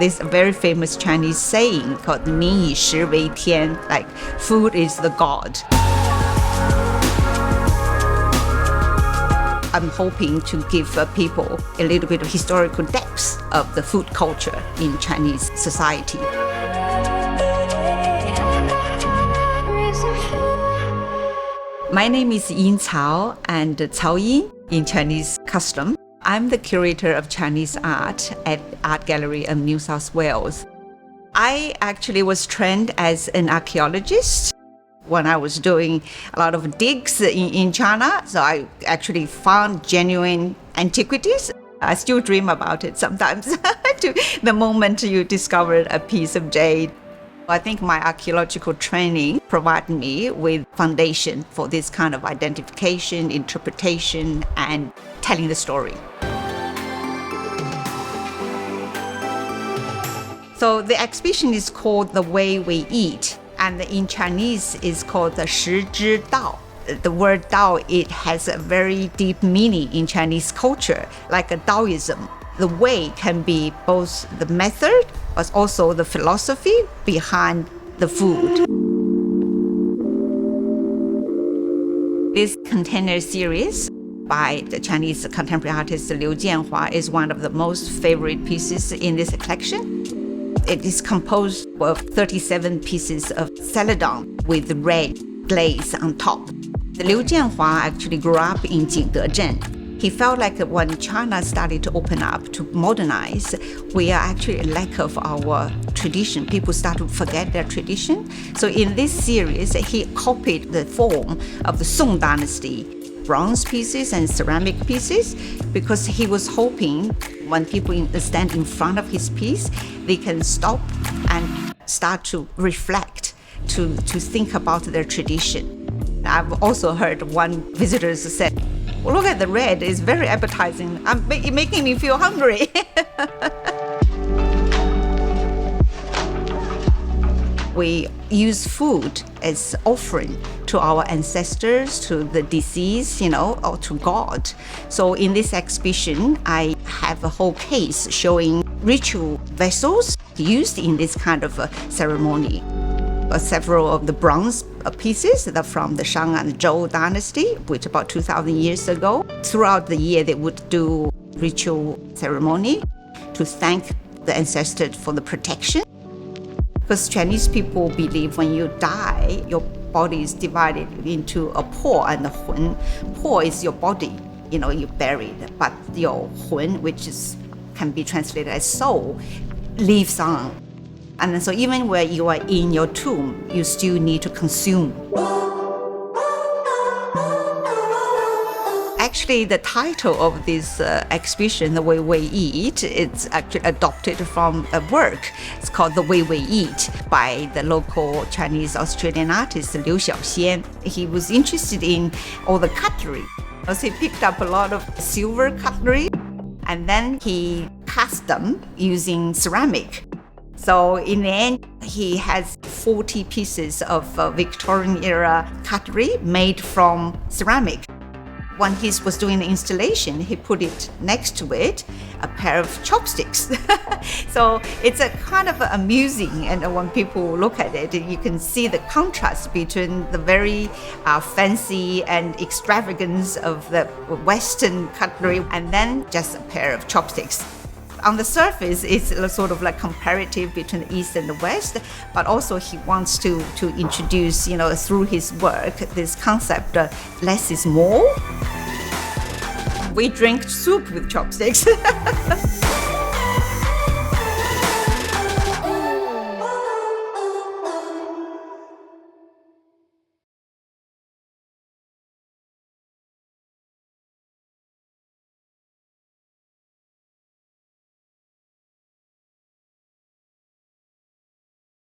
this very famous Chinese saying called 民以食为天, like food is the god. I'm hoping to give people a little bit of historical depth of the food culture in Chinese society. My name is Yin Cao and Cao Yin in Chinese custom. I'm the Curator of Chinese Art at Art Gallery of New South Wales. I actually was trained as an archaeologist when I was doing a lot of digs in China. So I actually found genuine antiquities. I still dream about it sometimes, to the moment you discovered a piece of jade. I think my archaeological training provided me with foundation for this kind of identification, interpretation, and telling the story. So the exhibition is called The Way We Eat, and in Chinese is called the 食之道. The word Dao, it has a very deep meaning in Chinese culture, like a Taoism. The way can be both the method, but also the philosophy behind the food. This container series by the Chinese contemporary artist Liu Jianhua is one of the most favorite pieces in this collection. It is composed of 37 pieces of celadon with red glaze on top. Liu Jianhua actually grew up in Jingdezhen. He felt like when China started to open up, to modernize, we are actually a lack of our tradition. People start to forget their tradition. So in this series, he copied the form of the Song Dynasty, bronze pieces and ceramic pieces, because he was hoping when people stand in front of his piece, they can stop and start to reflect, to think about their tradition. I've also heard one visitor said, well, look at the red, it's very appetizing. It's making me feel hungry. We use food as offering to our ancestors, to the deceased, or to God. So in this exhibition, I have a whole case showing ritual vessels used in this kind of ceremony. Several of the bronze pieces that are from the Shang and Zhou dynasty, which about 2,000 years ago. Throughout the year, they would do ritual ceremony to thank the ancestors for the protection. Because Chinese people believe when you die, your body is divided into a po and a hun. Po is your body, you're buried, but your hun, which can be translated as soul, lives on. And so even where you are in your tomb, you still need to consume. Actually, the title of this exhibition, The Way We Eat, it's actually adopted from a work. It's called The Way We Eat by the local Chinese Australian artist Liu Xiaoxian. He was interested in all the cutlery. So he picked up a lot of silver cutlery, and then he cast them using ceramic. So in the end, he has 40 pieces of Victorian-era cutlery made from ceramic. When he was doing the installation, he put it next to it, a pair of chopsticks. So it's a kind of amusing, and when people look at it, you can see the contrast between the very fancy and extravagance of the Western cutlery and then just a pair of chopsticks. On the surface, it's sort of like comparative between the East and the West, but also he wants to introduce, through his work, this concept less is more. We drink soup with chopsticks.